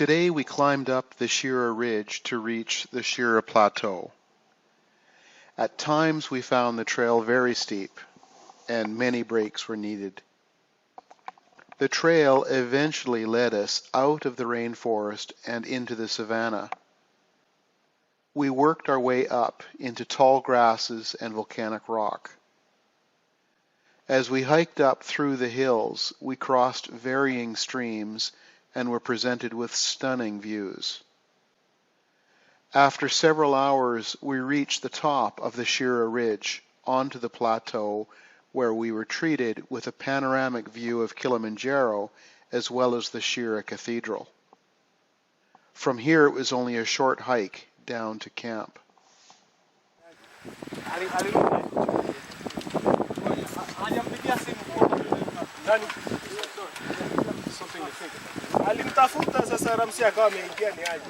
Today we climbed up the Shira Ridge to reach the Shira Plateau. At times we found the trail very steep, and many breaks were needed. The trail eventually led us out of the rainforest and into the savanna. We worked our way up into tall grasses and volcanic rock. As we hiked up through the hills, we crossed varying streams and were presented with stunning views. After several hours, we reached the top of the Shira Ridge onto the plateau, where we were treated with a panoramic view of Kilimanjaro as well as the Shira Cathedral. From here it was only a short hike down to camp. Alimtafuta sasa Ramsi akawa ameingia ni aje.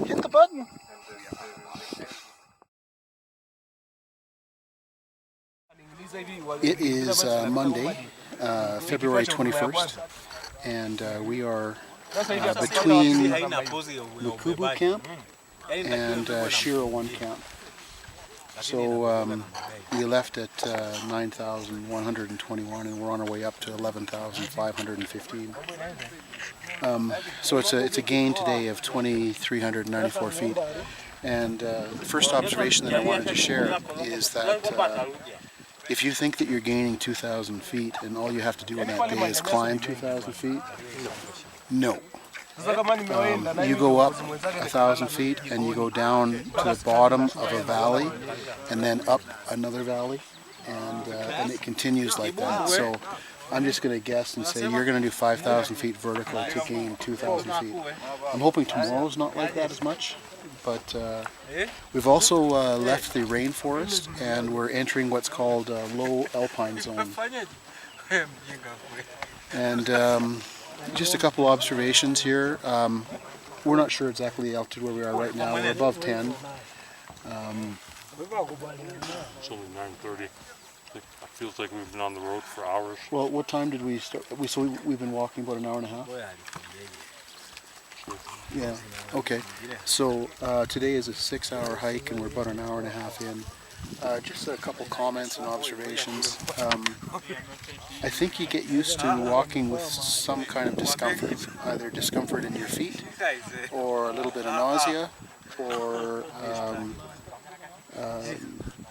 Hit the button. It is Monday, February 21st, and we are between Mkubwa camp and Shira 1 camp. So we left at 9,121 and we're on our way up to 11,515. So it's a gain today of 2,394 feet. And the first observation that I wanted to share is that if you think that you're gaining 2,000 feet and all you have to do on that day is climb 2,000 feet, no. You go up 1,000 feet and you go down to the bottom of a valley and then up another valley, and it continues like that. So I'm just going to guess and say you're going to do 5,000 feet vertical to gain 2,000 feet. I'm hoping tomorrow's not like that as much, but we've also left the rainforest and we're entering what's called a low alpine zone. And just a couple observations here. We're not sure exactly the altitude where we are right now. We're above 10. It's only 9:30. It feels like we've been on the road for hours. Well, what time did we start? We've been walking about an hour and a half? Yeah, okay. So today is a 6-hour hike and we're about an hour and a half in. Just a couple comments and observations. I think you get used to walking with some kind of discomfort, either discomfort in your feet, or a little bit of nausea, or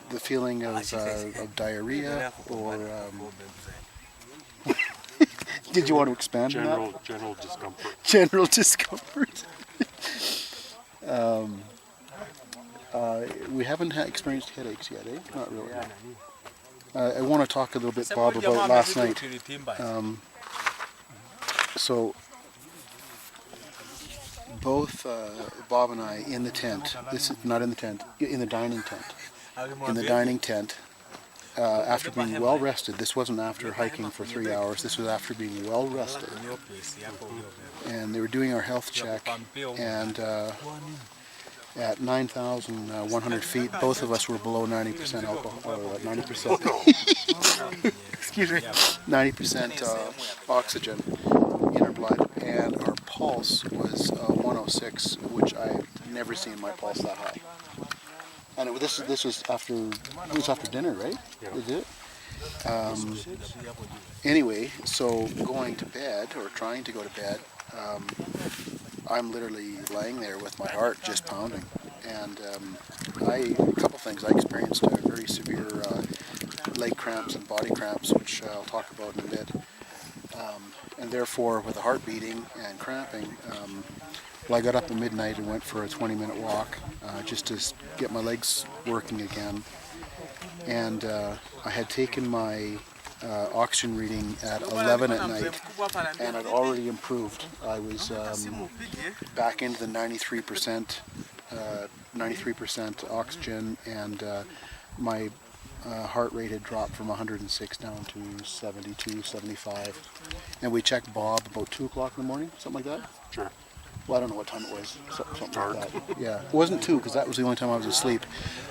the feeling of diarrhea, or did you want to expand on that? General discomfort. General discomfort. We haven't experienced headaches yet, eh? Not really. I want to talk a little bit, Bob, about last night. So, both Bob and I in the tent, this is not in the tent, in the dining tent. In the dining tent, after being well rested, this wasn't after hiking for 3 hours, this was after being well rested. And they were doing our health check, and at 9,100 feet, both of us were below 90% alcohol, or 90%, excuse me, 90% oxygen in our blood, and our pulse was 106, which I've never seen my pulse that high. And this was after dinner, right? Yeah. They did it? Anyway, so going to bed, or trying to go to bed, I'm literally laying there with my heart just pounding, and a couple things. I experienced very severe leg cramps and body cramps, which I'll talk about in a bit, and therefore with the heart beating and cramping, well, I got up at midnight and went for a 20-minute walk just to get my legs working again, and I had taken my oxygen reading at 11 at night, and I'd already improved. I was back into the 93% oxygen, and my heart rate had dropped from 106 down to 72, 75. And we checked Bob about 2 o'clock in the morning, something like that? Sure. Well, I don't know what time it was, something like that. Yeah, it wasn't 2 because that was the only time I was asleep.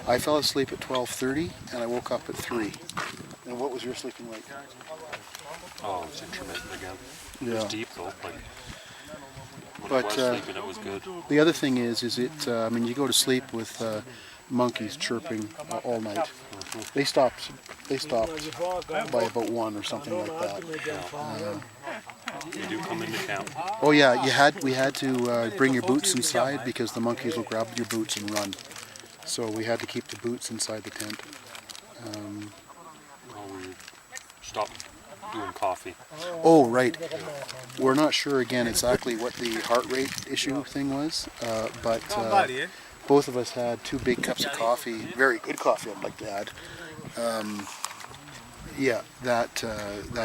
I fell asleep at 12:30 and I woke up at 3. And what was your sleeping like? Oh, it's intermittent again. It Yeah. was deep though. Like when But, I was sleeping, it was good. The other thing is it, I mean, you go to sleep with monkeys chirping all night. They stopped by about 1 or something like that. They do come into camp. Oh yeah, we had to bring your boots inside because the monkeys will grab your boots and run. So we had to keep the boots inside the tent. Well, we stopped doing coffee. Oh right, we're not sure again exactly what the heart rate issue thing was, but both of us had 2 big cups of coffee, very good coffee I'd like to add. Yeah, that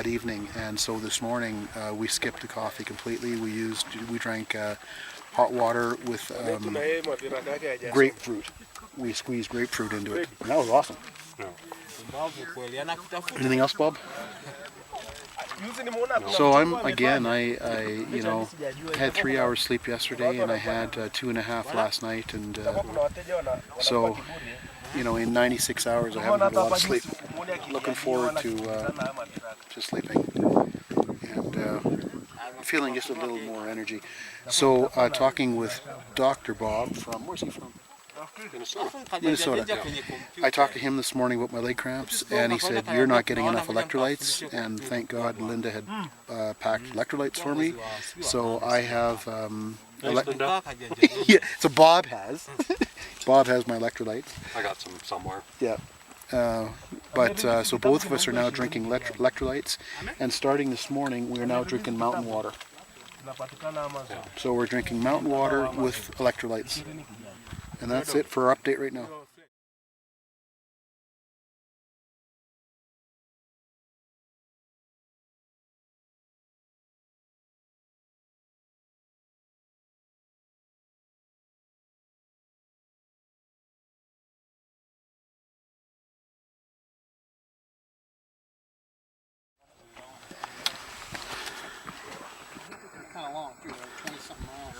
evening, and so this morning we skipped the coffee completely. We drank hot water with grapefruit. We squeezed grapefruit into it, and that was awesome. No. Anything else, Bob? So I had 3 hours sleep yesterday, and I had 2.5 last night, and so in 96 hours I haven't had a lot of sleep. Looking forward to sleeping and feeling just a little more energy. So talking with Dr. Bob from, where's he from? Minnesota. I talked to him this morning about my leg cramps, and he said, you're not getting enough electrolytes, and thank God Linda had packed electrolytes for me. So I have... yeah, so Bob has. Bob has my electrolytes. I got some somewhere. Yeah. So both of us are now drinking electrolytes, and starting this morning we are now drinking mountain water. So we're drinking mountain water with electrolytes. And that's it for our update right now. Kind of long too, 20-something miles.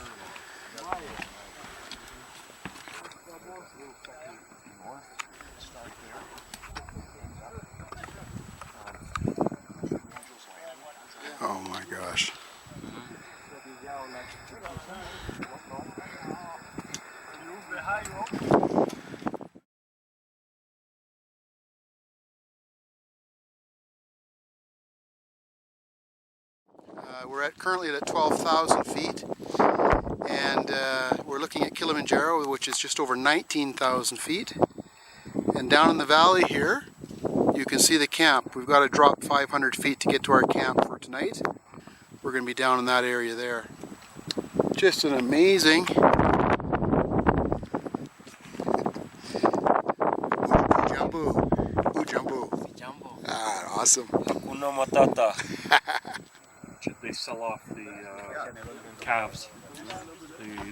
Oh my gosh. We're currently at 12,000 feet, and we're looking at Kilimanjaro, which is just over 19,000 feet. And down in the valley here, you can see the camp. We've got to drop 500 feet to get to our camp for tonight. We're going to be down in that area there. Just an amazing Ujambu. Ah, awesome. Hakuna Matata. They sell off the calves.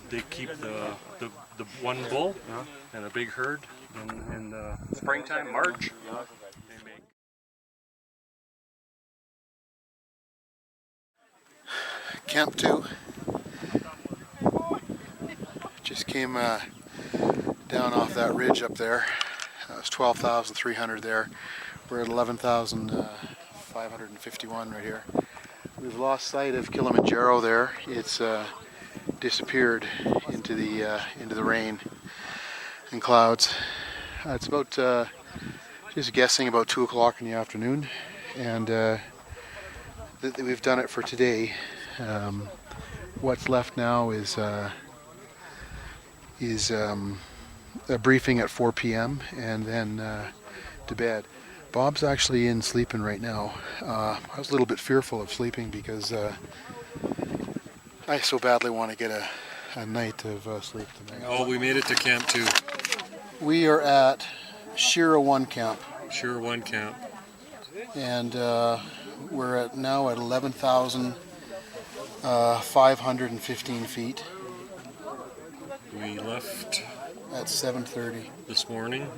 They keep the one bull and a big herd in the springtime, March. They make Camp 2. Just came down off that ridge up there. It was 12,300 there. We're at 11,551 right here. We've lost sight of Kilimanjaro there. It's disappeared into the rain and clouds. It's about, just guessing, about 2 o'clock in the afternoon, and we've done it for today. What's left now is a briefing at 4 p.m. and then to bed. Bob's actually in sleeping right now. I was a little bit fearful of sleeping because I so badly want to get a night of sleep tonight. Oh, we made it to Camp 2. We are at Shira 1 camp. Shira 1 camp. And we're now at 11,515 feet. We left at 7:30 this morning.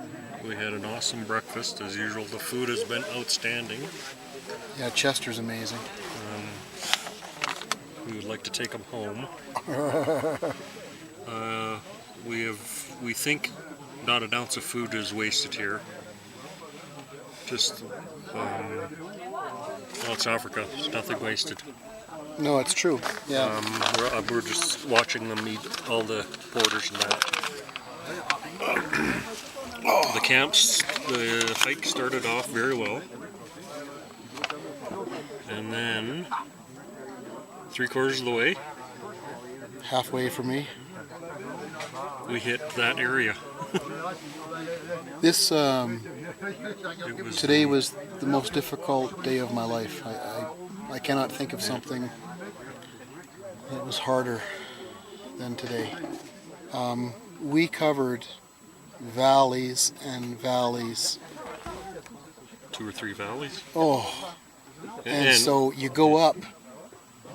We had an awesome breakfast as usual. The food has been outstanding. Yeah, Chester's amazing. We would like to take them home. We think not an ounce of food is wasted here. Just, well, it's Africa. There's nothing wasted. No, it's true. Yeah. We're just watching them eat all the porters and that. The camps, the hike started off very well. And then, 3/4 of the way, Halfway for me. we hit that area. This It was today was the most difficult day of my life. I cannot think of something that was harder than today. We covered valleys and valleys. 2 or 3 valleys. Oh, and so you go up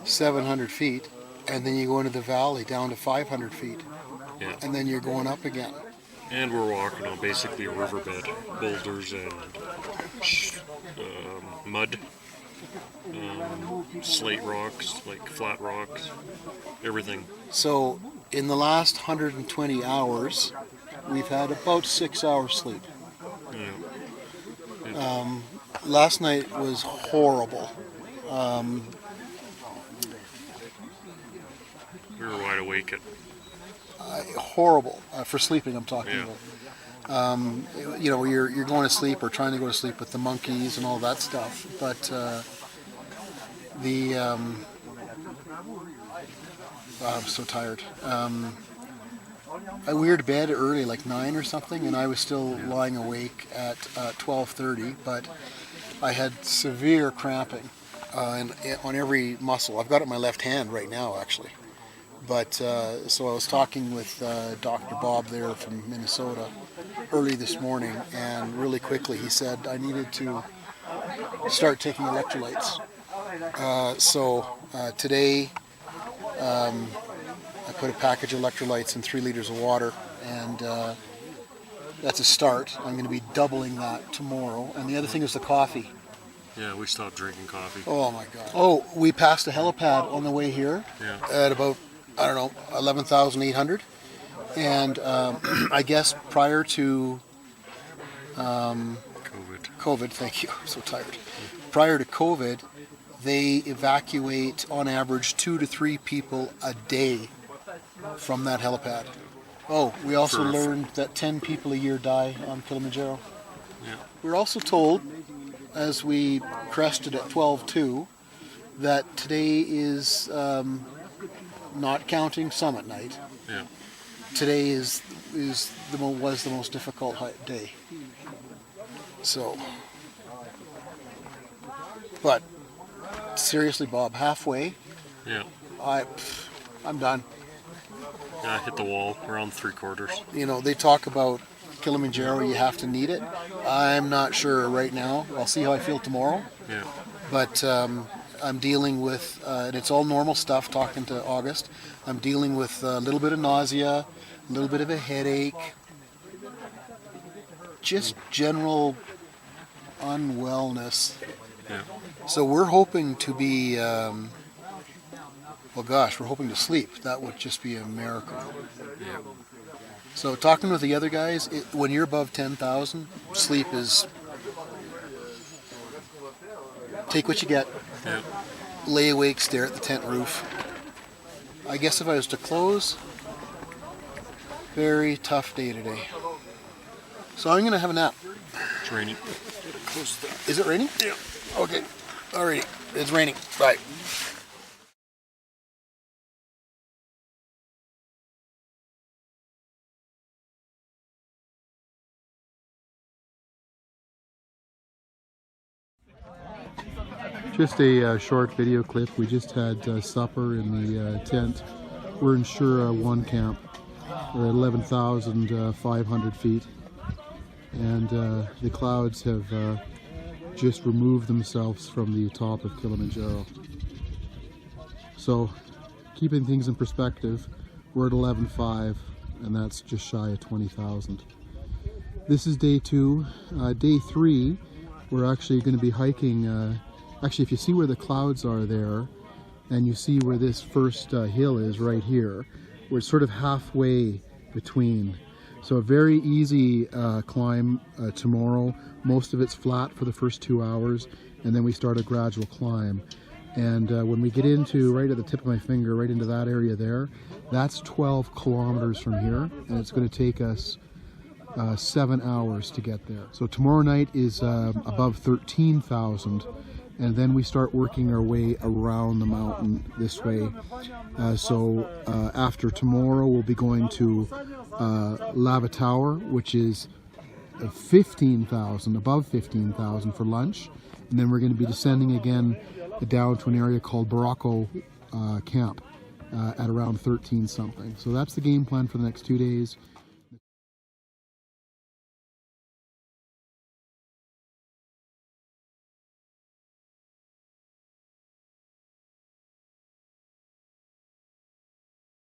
700 feet, and then you go into the valley down to 500 feet, yeah. and then you're going up again. And we're walking on basically a riverbed, boulders and mud, slate rocks, like flat rocks, everything. So in the last 120 hours, we've had about 6 hours sleep. Yeah. Last night was horrible. We were wide awake at Horrible for sleeping. I'm talking Yeah. about. You know, you're going to sleep or trying to go to sleep with the monkeys and all that stuff. But I'm so tired. I went to bed early, like 9 or something, and I was still lying awake at 12:30. But I had severe cramping on every muscle. I've got it in my left hand right now, actually. But so I was talking with Dr. Bob there from Minnesota early this morning, and really quickly he said I needed to start taking electrolytes. So today I put a package of electrolytes in 3 liters of water, and that's a start. I'm going to be doubling that tomorrow. And the other thing is the coffee. Yeah, we stopped drinking coffee. Oh my God. Oh, we passed a helipad on the way here at about, I don't know, 11,800. And I guess prior to COVID, thank you, I'm so tired. Prior to COVID, they evacuate on average 2 to 3 people a day from that helipad. Oh, we also learned that 10 people a year die on Kilimanjaro. Yeah. We're also told, as we crested at 12:02, that today is not counting summit night. Yeah. Today was the most difficult day. So, but seriously, Bob, halfway, Yeah. I'm done. Yeah, I hit the wall around 3/4. You know, they talk about Kilimanjaro, you have to need it. I'm not sure right now. I'll see how I feel tomorrow. Yeah. But I'm dealing with, and it's all normal stuff, talking to August. I'm dealing with a little bit of nausea, a little bit of a headache, just general unwellness. Yeah. So we're hoping to be, we're hoping to sleep. That would just be a miracle. Yeah. So talking with the other guys, when you're above 10,000, sleep is take what you get. Yeah. Lay awake, stare at the tent roof. I guess if I was to close, very tough day today. So I'm going to have a nap. It's raining. Is it raining? Yeah. Okay. Alrighty. It's raining. Bye. Just a short video clip. We just had supper in the tent. We're in Shira 1 camp. We're at 11,500 feet. And the clouds have just removed themselves from the top of Kilimanjaro. So, keeping things in perspective, we're at 11,500 and that's just shy of 20,000. This is day 2. Day 3, we're actually going to be hiking. Actually, if you see where the clouds are there, and you see where this first hill is right here, we're sort of halfway between. So a very easy climb tomorrow. Most of it's flat for the first 2 hours, and then we start a gradual climb. And when we get into, right at the tip of my finger, right into that area there, that's 12 kilometers from here, and it's going to take us 7 hours to get there. So tomorrow night is above 13,000, and then we start working our way around the mountain this way. So after tomorrow, we'll be going to Lava Tower, which is 15,000, above 15,000 for lunch, and then we're going to be descending again down to an area called Baracco Camp at around 13 something. So that's the game plan for the next 2 days.